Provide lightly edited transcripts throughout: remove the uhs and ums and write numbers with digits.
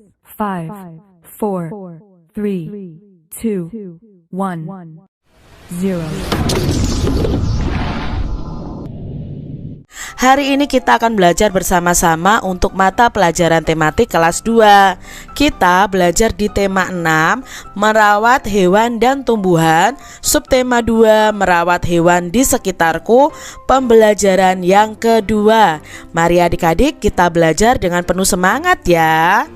5, 4, 3, 2, 1, 0. Hari ini kita akan belajar bersama-sama untuk mata pelajaran tematik kelas 2. Kita belajar di tema 6, merawat hewan dan tumbuhan. Subtema 2, merawat hewan di sekitarku. Pembelajaran yang kedua. Mari adik-adik kita belajar dengan penuh semangat ya.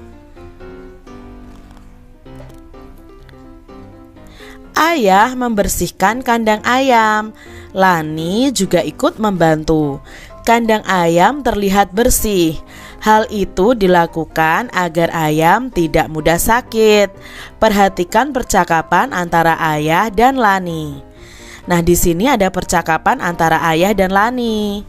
Ayah membersihkan kandang ayam. Lani juga ikut membantu. Kandang ayam terlihat bersih. Hal itu dilakukan agar ayam tidak mudah sakit. Perhatikan percakapan antara ayah dan Lani. Nah, di sini ada percakapan antara ayah dan Lani.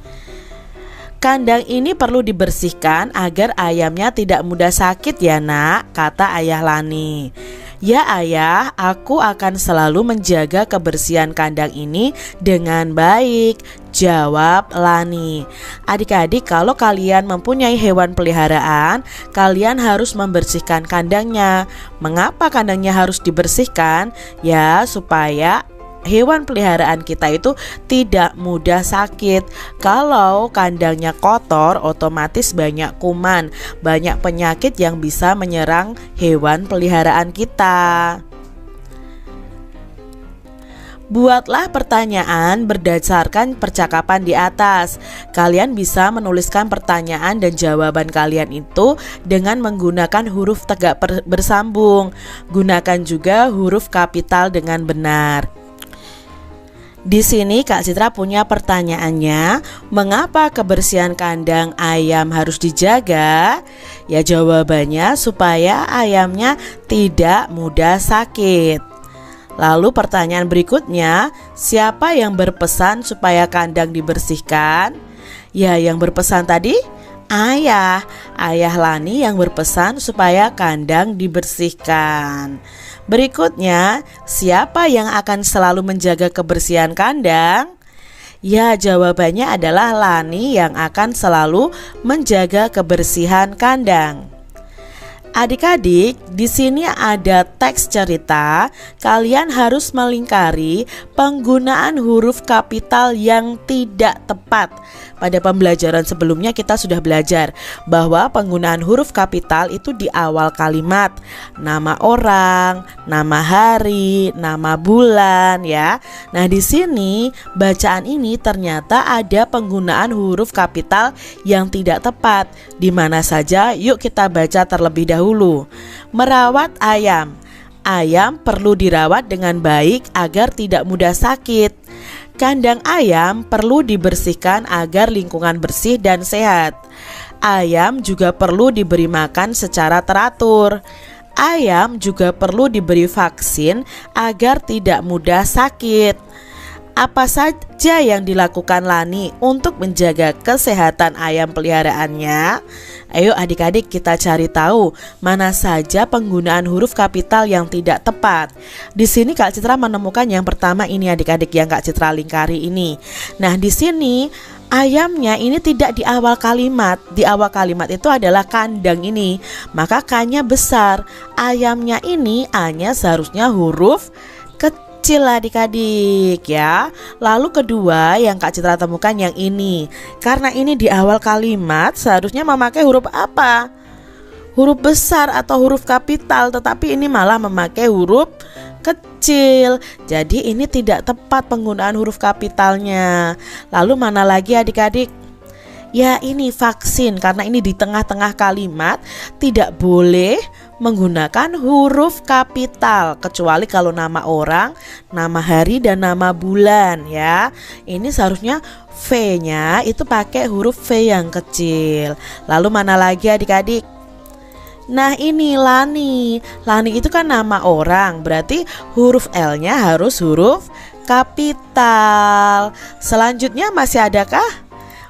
Kandang ini perlu dibersihkan agar ayamnya tidak mudah sakit ya nak, kata ayah Lani. Ya ayah, aku akan selalu menjaga kebersihan kandang ini dengan baik, jawab Lani. Adik-adik, kalau kalian mempunyai hewan peliharaan, kalian harus membersihkan kandangnya. Mengapa kandangnya harus dibersihkan? Ya, supaya hewan peliharaan kita itu tidak mudah sakit. Kalau kandangnya kotor, otomatis banyak kuman, banyak penyakit yang bisa menyerang hewan peliharaan kita. Buatlah pertanyaan berdasarkan percakapan di atas. Kalian bisa menuliskan pertanyaan dan jawaban kalian itu dengan menggunakan huruf tegak bersambung. Gunakan juga huruf kapital dengan benar. Di sini Kak Citra punya pertanyaannya, mengapa kebersihan kandang ayam harus dijaga? Ya jawabannya supaya ayamnya tidak mudah sakit. Lalu pertanyaan berikutnya, siapa yang berpesan supaya kandang dibersihkan? Ya yang berpesan tadi ayah Lani yang berpesan supaya kandang dibersihkan. Berikutnya, siapa yang akan selalu menjaga kebersihan kandang? Ya, jawabannya adalah Lani yang akan selalu menjaga kebersihan kandang. Adik-adik, di sini ada teks cerita. Kalian harus melingkari penggunaan huruf kapital yang tidak tepat. Pada pembelajaran sebelumnya kita sudah belajar bahwa penggunaan huruf kapital itu di awal kalimat. Nama orang, nama hari, nama bulan ya. Nah, di sini bacaan ini ternyata ada penggunaan huruf kapital yang tidak tepat. Di mana saja? Yuk kita baca terlebih dahulu. Merawat ayam. Ayam perlu dirawat dengan baik agar tidak mudah sakit. Kandang ayam perlu dibersihkan agar lingkungan bersih dan sehat. Ayam juga perlu diberi makan secara teratur. Ayam juga perlu diberi vaksin agar tidak mudah sakit. Apa saja yang dilakukan Lani untuk menjaga kesehatan ayam peliharaannya? Ayo adik-adik kita cari tahu mana saja penggunaan huruf kapital yang tidak tepat. Di sini Kak Citra menemukan yang pertama ini adik-adik yang Kak Citra lingkari ini. Nah di sini ayamnya ini tidak di awal kalimat. Di awal kalimat itu adalah kandang ini. Maka K-nya besar. Ayamnya ini A-nya seharusnya huruf kecil adik-adik ya. Lalu kedua yang Kak Citra temukan yang ini. Karena ini di awal kalimat seharusnya memakai huruf apa? Huruf besar atau huruf kapital, tetapi ini malah memakai huruf kecil. Jadi ini tidak tepat penggunaan huruf kapitalnya. Lalu mana lagi adik-adik? Ya ini vaksin, karena ini di tengah-tengah kalimat tidak boleh menggunakan huruf kapital kecuali kalau nama orang, nama hari dan nama bulan ya. Ini seharusnya V-nya itu pakai huruf V yang kecil. Lalu mana lagi adik-adik? Nah ini Lani. Lani itu kan nama orang, berarti huruf L-nya harus huruf kapital. Selanjutnya masih adakah?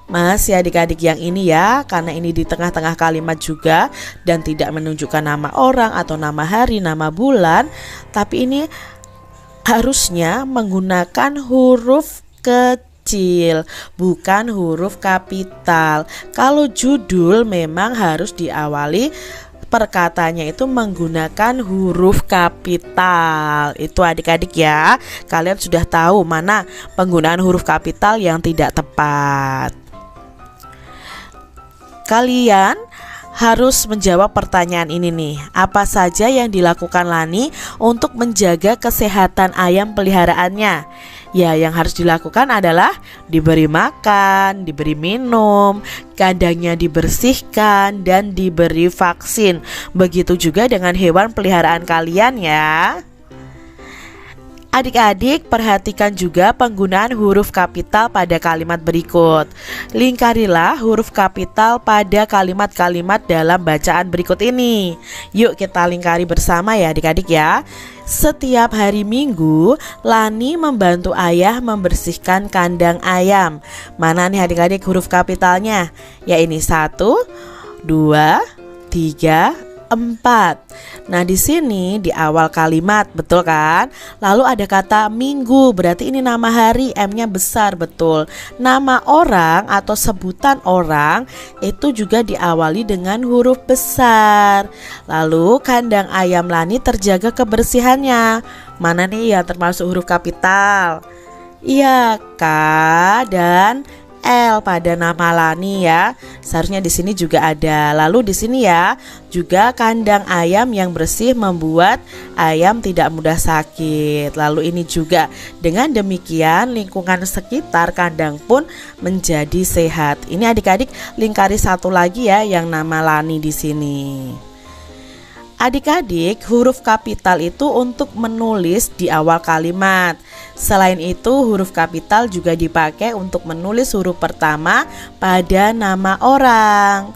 Masih adik-adik yang ini ya, karena ini di tengah-tengah kalimat juga dan tidak menunjukkan nama orang atau nama hari, nama bulan, tapi ini harusnya menggunakan huruf kecil, bukan huruf kapital. Kalau judul memang harus diawali perkataannya itu menggunakan huruf kapital. Itu adik-adik ya, kalian sudah tahu mana penggunaan huruf kapital yang tidak tepat. Kalian harus menjawab pertanyaan ini nih. Apa saja yang dilakukan Lani untuk menjaga kesehatan ayam peliharaannya? Ya, yang harus dilakukan adalah diberi makan, diberi minum, kandangnya dibersihkan, dan diberi vaksin. Begitu juga dengan hewan peliharaan kalian ya. Adik-adik, perhatikan juga penggunaan huruf kapital pada kalimat berikut. Lingkarilah huruf kapital pada kalimat-kalimat dalam bacaan berikut ini. Yuk kita lingkari bersama ya adik-adik ya. Setiap hari Minggu, Lani membantu ayah membersihkan kandang ayam. Mana nih adik-adik huruf kapitalnya? Ya ini 1, 2, 3, 4. Nah di sini di awal kalimat, betul kan? Lalu ada kata minggu, berarti ini nama hari, M-nya besar, betul. Nama orang atau sebutan orang itu juga diawali dengan huruf besar. Lalu kandang ayam Lani terjaga kebersihannya. Mana nih yang termasuk huruf kapital? Iya, K dan L pada nama Lani ya. Seharusnya di sini juga ada. Lalu di sini ya, juga kandang ayam yang bersih membuat ayam tidak mudah sakit. Lalu ini juga dengan demikian lingkungan sekitar kandang pun menjadi sehat. Ini adik-adik lingkari satu lagi ya yang nama Lani di sini. Adik-adik, huruf kapital itu untuk menulis di awal kalimat. Selain itu, huruf kapital juga dipakai untuk menulis huruf pertama pada nama orang.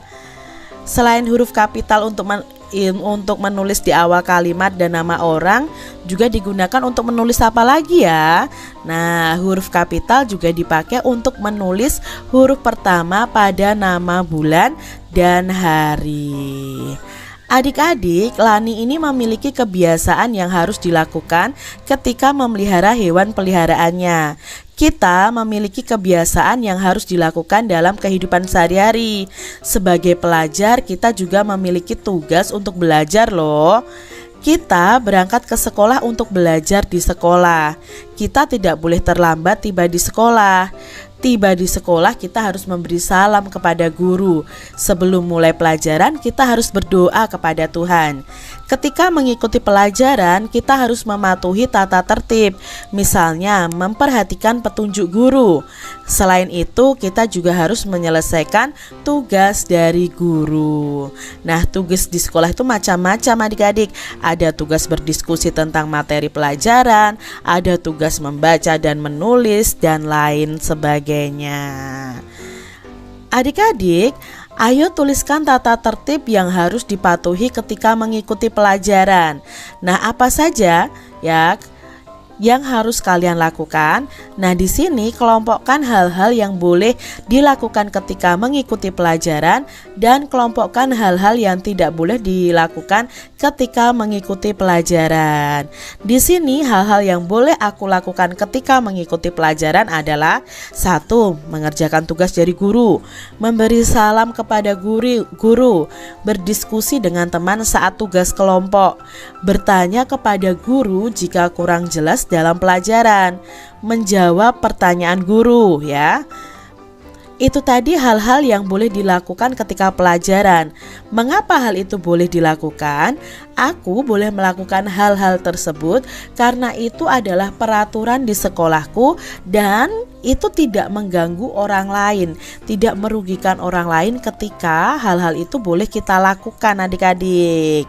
Selain huruf kapital untuk menulis di awal kalimat dan nama orang, juga digunakan untuk menulis apa lagi ya? Nah, huruf kapital juga dipakai untuk menulis huruf pertama pada nama bulan dan hari. Adik-adik, Lani ini memiliki kebiasaan yang harus dilakukan ketika memelihara hewan peliharaannya. Kita memiliki kebiasaan yang harus dilakukan dalam kehidupan sehari-hari. Sebagai pelajar, kita juga memiliki tugas untuk belajar loh. Kita berangkat ke sekolah untuk belajar di sekolah. Kita tidak boleh terlambat tiba di sekolah. Tiba di sekolah kita harus memberi salam kepada guru. Sebelum mulai pelajaran kita harus berdoa kepada Tuhan. Ketika mengikuti pelajaran kita harus mematuhi tata tertib. Misalnya memperhatikan petunjuk guru. Selain itu kita juga harus menyelesaikan tugas dari guru. Nah, tugas di sekolah itu macam-macam adik-adik. Ada tugas berdiskusi tentang materi pelajaran, ada tugas membaca dan menulis, dan lain sebagainya. Adik-adik, ayo tuliskan tata tertib yang harus dipatuhi ketika mengikuti pelajaran. Nah, apa saja ya yang harus kalian lakukan? Nah, di sini kelompokkan hal-hal yang boleh dilakukan ketika mengikuti pelajaran dan kelompokkan hal-hal yang tidak boleh dilakukan ketika mengikuti pelajaran. Di sini hal-hal yang boleh aku lakukan ketika mengikuti pelajaran adalah 1. Mengerjakan tugas dari guru, memberi salam kepada guru, berdiskusi dengan teman saat tugas kelompok, bertanya kepada guru jika kurang jelas dalam pelajaran, menjawab pertanyaan guru ya. Itu tadi hal-hal yang boleh dilakukan ketika pelajaran. Mengapa hal itu boleh dilakukan? Aku boleh melakukan hal-hal tersebut karena itu adalah peraturan di sekolahku dan itu tidak mengganggu orang lain, tidak merugikan orang lain ketika hal-hal itu boleh kita lakukan adik-adik.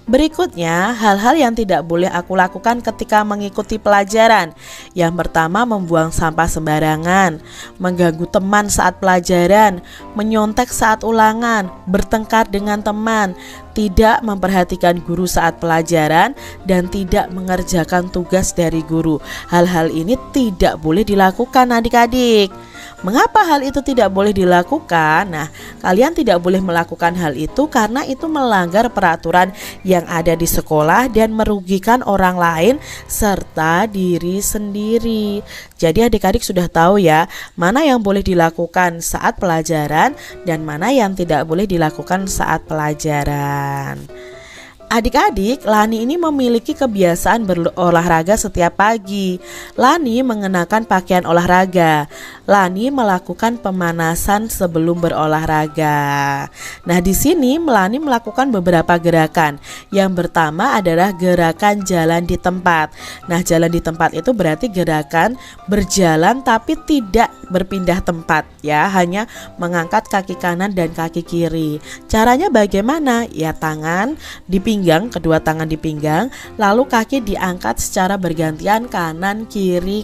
Berikutnya, hal-hal yang tidak boleh aku lakukan ketika mengikuti pelajaran. Yang pertama, membuang sampah sembarangan, mengganggu teman saat pelajaran, menyontek saat ulangan, bertengkar dengan teman, tidak memperhatikan guru saat pelajaran, dan tidak mengerjakan tugas dari guru. Hal-hal ini tidak boleh dilakukan adik-adik. Mengapa hal itu tidak boleh dilakukan? Nah, kalian tidak boleh melakukan hal itu karena itu melanggar peraturan yang ada di sekolah dan merugikan orang lain serta diri sendiri. Jadi adik-adik sudah tahu ya, mana yang boleh dilakukan saat pelajaran dan mana yang tidak boleh dilakukan saat pelajaran. Adik-adik, Lani ini memiliki kebiasaan berolahraga setiap pagi. Lani mengenakan pakaian olahraga. Lani melakukan pemanasan sebelum berolahraga. Nah, di sini Lani melakukan beberapa gerakan. Yang pertama adalah gerakan jalan di tempat. Nah, jalan di tempat itu berarti gerakan berjalan tapi tidak berpindah tempat ya, hanya mengangkat kaki kanan dan kaki kiri. Caranya bagaimana? Ya, tangan di pinggang, kedua tangan di pinggang, lalu kaki diangkat secara bergantian kanan kiri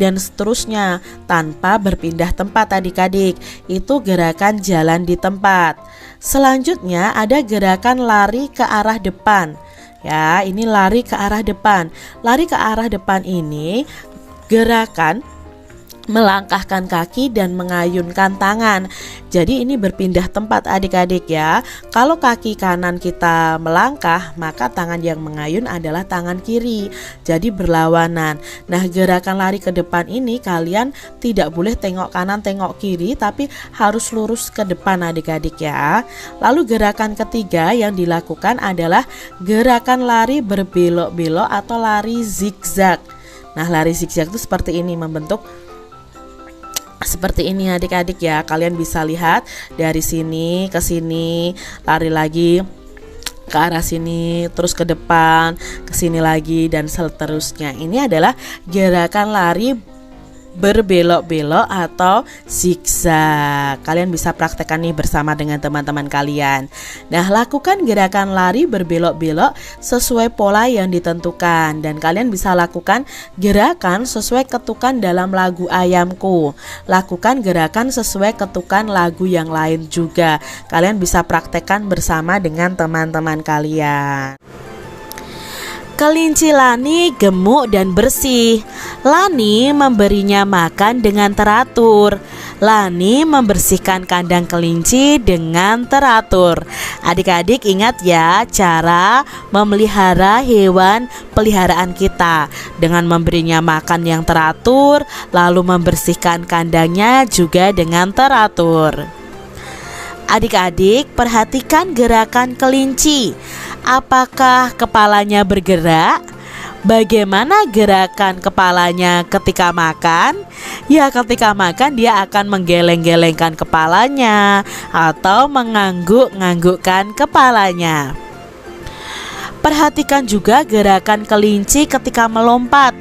dan seterusnya tanpa berpindah tempat adik-adik. Itu gerakan jalan di tempat. Selanjutnya ada gerakan lari ke arah depan. Ya, ini lari ke arah depan. Lari ke arah depan ini gerakan melangkahkan kaki dan mengayunkan tangan. Jadi ini berpindah tempat adik-adik ya. Kalau kaki kanan kita melangkah, maka tangan yang mengayun adalah tangan kiri. Jadi berlawanan. Nah, gerakan lari ke depan ini kalian tidak boleh tengok kanan tengok kiri, tapi harus lurus ke depan adik-adik ya. Lalu gerakan ketiga yang dilakukan adalah gerakan lari berbelok-belok atau lari zigzag. Nah, lari zigzag itu seperti ini, membentuk seperti ini adik-adik ya. Kalian bisa lihat dari sini ke sini, lari lagi ke arah sini, terus ke depan, ke sini lagi dan seterusnya. Ini adalah gerakan lari berbelok-belok atau zigzag. Kalian bisa praktekkan nih bersama dengan teman-teman kalian. Nah, lakukan gerakan lari berbelok-belok sesuai pola yang ditentukan. Dan kalian bisa lakukan gerakan sesuai ketukan dalam lagu Ayamku. Lakukan gerakan sesuai ketukan lagu yang lain juga. Kalian bisa praktekkan bersama dengan teman-teman kalian. Kelinci Lani gemuk dan bersih. Lani memberinya makan dengan teratur. Lani membersihkan kandang kelinci dengan teratur. Adik-adik ingat ya cara memelihara hewan peliharaan kita, dengan memberinya makan yang teratur, lalu membersihkan kandangnya juga dengan teratur. Adik-adik perhatikan gerakan kelinci. Apakah kepalanya bergerak? Bagaimana gerakan kepalanya ketika makan? Ya, ketika makan dia akan menggeleng-gelengkan kepalanya atau mengangguk-nganggukkan kepalanya. Perhatikan juga gerakan kelinci ketika melompat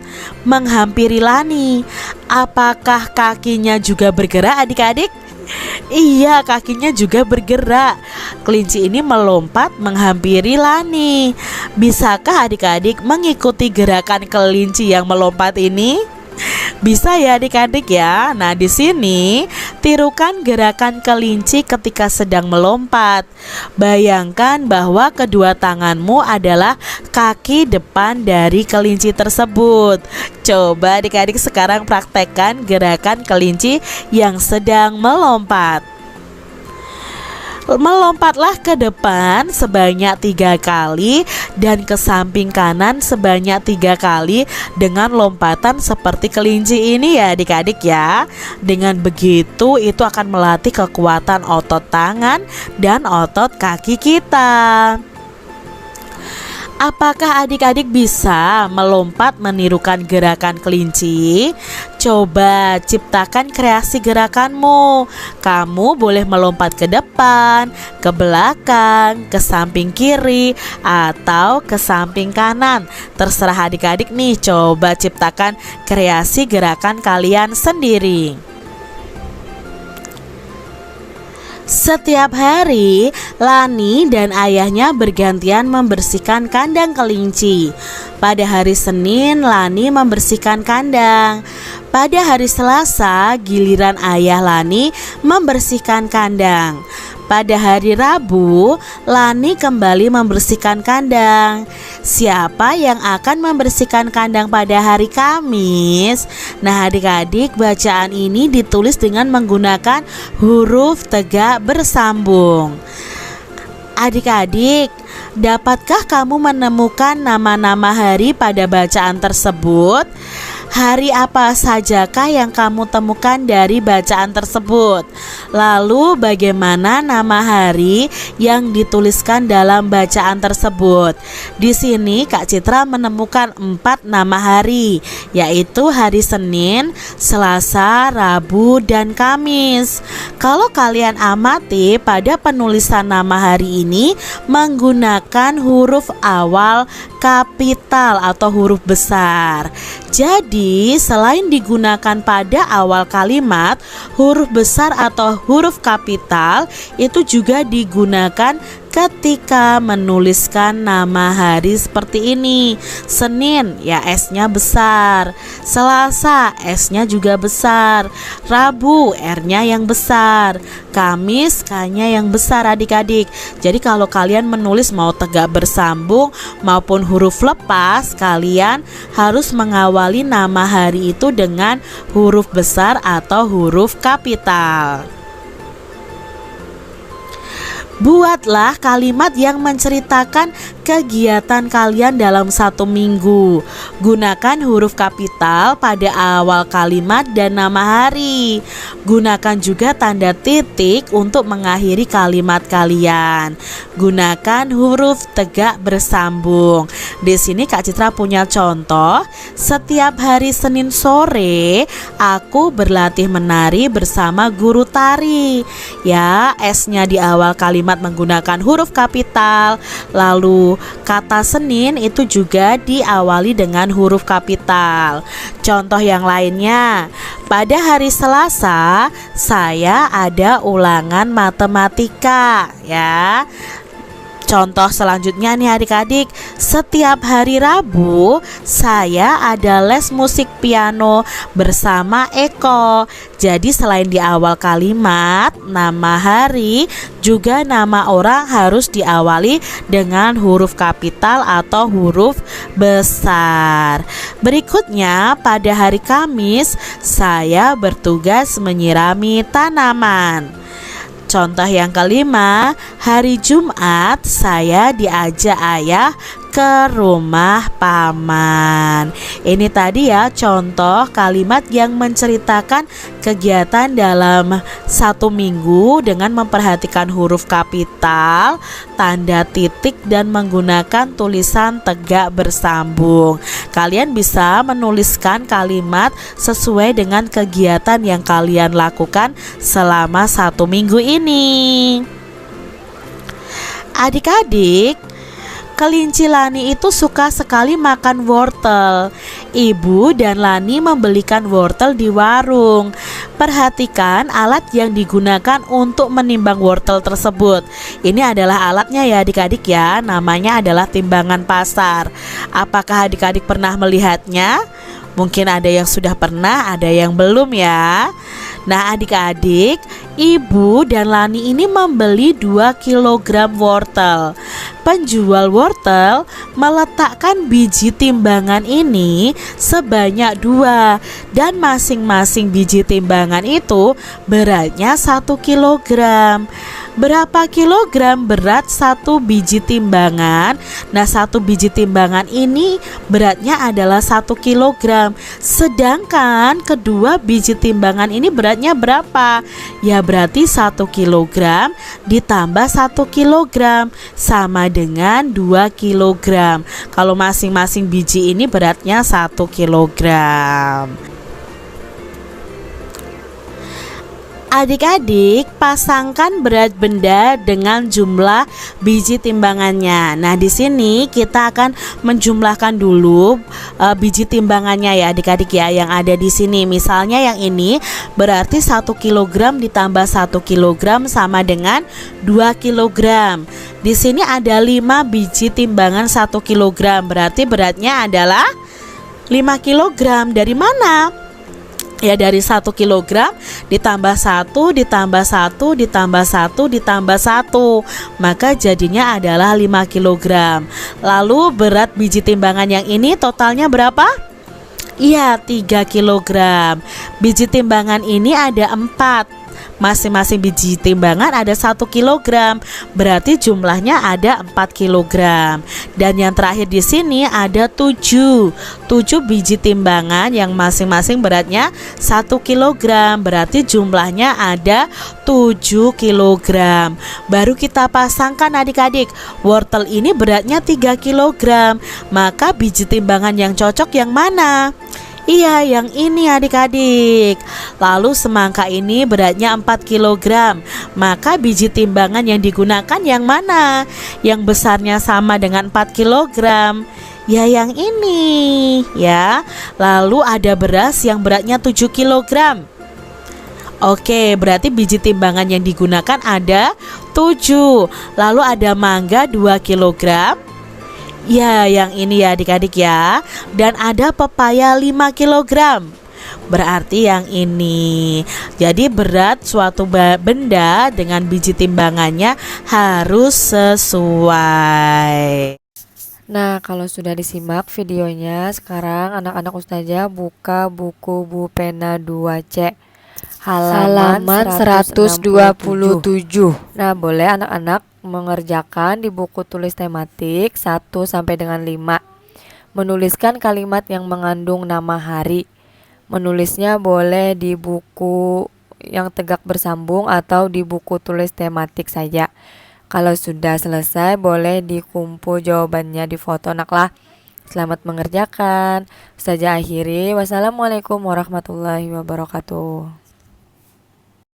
menghampiri Lani. Apakah kakinya juga bergerak adik-adik? Iya, kakinya juga bergerak. Kelinci ini melompat menghampiri Lani. Bisakah adik-adik mengikuti gerakan kelinci yang melompat ini? Bisa ya adik-adik ya. Nah, di sini tirukan gerakan kelinci ketika sedang melompat. Bayangkan bahwa kedua tanganmu adalah kaki depan dari kelinci tersebut. Coba adik-adik sekarang praktekkan gerakan kelinci yang sedang melompat. Melompatlah ke depan sebanyak 3 kali dan ke samping kanan sebanyak 3 kali dengan lompatan seperti kelinci ini ya adik-adik ya. Dengan begitu itu akan melatih kekuatan otot tangan dan otot kaki kita. Apakah adik-adik bisa melompat menirukan gerakan kelinci? Coba ciptakan kreasi gerakanmu. Kamu boleh melompat ke depan, ke belakang, ke samping kiri, atau ke samping kanan. Terserah adik-adik nih, coba ciptakan kreasi gerakan kalian sendiri. Setiap hari, Lani dan ayahnya bergantian membersihkan kandang kelinci. Pada hari Senin, Lani membersihkan kandang. Pada hari Selasa, giliran ayah Lani membersihkan kandang. Pada hari Rabu, Lani kembali membersihkan kandang. Siapa yang akan membersihkan kandang pada hari Kamis? Nah, adik-adik, bacaan ini ditulis dengan menggunakan huruf tegak bersambung. Adik-adik, dapatkah kamu menemukan nama-nama hari pada bacaan tersebut? Hari apa sajakah yang kamu temukan dari bacaan tersebut? Lalu bagaimana nama hari yang dituliskan dalam bacaan tersebut? Di sini Kak Citra menemukan 4 nama hari, yaitu hari Senin, Selasa, Rabu, dan Kamis. Kalau kalian amati pada penulisan nama hari ini menggunakan huruf awal kapital atau huruf besar. Jadi, selain digunakan pada awal kalimat, huruf besar atau huruf kapital itu juga digunakan ketika menuliskan nama hari seperti ini. Senin, ya S-nya besar. Selasa, S-nya juga besar. Rabu, R-nya yang besar. Kamis, K-nya yang besar, adik-adik. Jadi kalau kalian menulis mau tegak bersambung maupun huruf lepas, kalian harus mengawali nama hari itu dengan huruf besar atau huruf kapital. Buatlah kalimat yang menceritakan kegiatan kalian dalam 1 minggu. Gunakan huruf kapital pada awal kalimat dan nama hari. Gunakan juga tanda titik untuk mengakhiri kalimat kalian. Gunakan huruf tegak bersambung. Di sini Kak Citra punya contoh. Setiap hari Senin sore, aku berlatih menari bersama guru tari. Ya, S-nya di awal kalimat menggunakan huruf kapital. Lalu kata Senin itu juga diawali dengan huruf kapital. Contoh yang lainnya, pada hari Selasa saya ada ulangan matematika, ya. Contoh selanjutnya nih adik-adik, setiap hari Rabu saya ada les musik piano bersama Eko. Jadi selain di awal kalimat, nama hari juga nama orang harus diawali dengan huruf kapital atau huruf besar. Berikutnya, pada hari Kamis saya bertugas menyirami tanaman. Contoh yang kelima, hari Jumat saya diajak ayah ke rumah paman. Ini tadi ya contoh kalimat yang menceritakan kegiatan dalam 1 minggu dengan memperhatikan huruf kapital, tanda titik, dan menggunakan tulisan tegak bersambung. Kalian bisa menuliskan kalimat sesuai dengan kegiatan yang kalian lakukan selama 1 minggu ini. Adik-adik, kelinci Lani itu suka sekali makan wortel. Ibu dan Lani membelikan wortel di warung. Perhatikan alat yang digunakan untuk menimbang wortel tersebut. Ini adalah alatnya ya adik-adik ya. Namanya adalah timbangan pasar. Apakah adik-adik pernah melihatnya? Mungkin ada yang sudah pernah, ada yang belum ya. Nah adik-adik, Ibu dan Lani ini membeli 2 kg wortel. Penjual wortel meletakkan biji timbangan ini sebanyak 2, dan masing-masing biji timbangan itu beratnya 1 kg. Berapa kilogram berat 1 biji timbangan? Nah, 1 biji timbangan ini beratnya adalah 1 kilogram. Sedangkan kedua biji timbangan ini beratnya berapa? Ya berarti 1 kilogram ditambah 1 kilogram sama dengan 2 kilogram. Kalau masing-masing biji ini beratnya 1 kilogram. Adik-adik, pasangkan berat benda dengan jumlah biji timbangannya. Nah, di sini kita akan menjumlahkan dulu biji timbangannya ya adik-adik ya, yang ada di sini. Misalnya yang ini berarti 1 kg ditambah 1 kg sama dengan 2 kg. Di sini ada 5 biji timbangan 1 kg, berarti beratnya adalah 5 kg. Dari mana? Ya, dari 1 kilogram ditambah 1 maka jadinya adalah 5 kilogram. Lalu berat biji timbangan yang ini totalnya berapa? Iya, 3 kilogram. Biji timbangan ini ada 4. Masing-masing biji timbangan ada 1 kilogram, berarti jumlahnya ada 4 kilogram. Dan yang terakhir di sini ada 7 biji timbangan yang masing-masing beratnya 1 kilogram, berarti jumlahnya ada 7 kilogram. Baru kita pasangkan adik-adik, wortel ini beratnya 3 kilogram, maka biji timbangan yang cocok yang mana? Iya, yang ini adik-adik. Lalu semangka ini beratnya 4 kilogram, maka biji timbangan yang digunakan yang mana? Yang besarnya sama dengan 4 kilogram. Ya, yang ini ya. Lalu ada beras yang beratnya 7 kilogram. Oke, berarti biji timbangan yang digunakan ada 7. Lalu ada mangga 2 kilogram. Ya, yang ini ya adik-adik ya. Dan ada pepaya 5 kilogram. Berarti yang ini. Jadi berat suatu benda dengan biji timbangannya harus sesuai. Nah, kalau sudah disimak videonya, sekarang anak-anak Ustazah buka buku Bu Pena 2C halaman 127. Nah, boleh anak-anak mengerjakan di buku tulis tematik 1 sampai dengan 5. Menuliskan kalimat yang mengandung nama hari. Menulisnya boleh di buku yang tegak bersambung atau di buku tulis tematik saja. Kalau sudah selesai boleh dikumpul jawabannya di foto naklah. Selamat mengerjakan. Ustazah akhiri. Wassalamualaikum warahmatullahi wabarakatuh.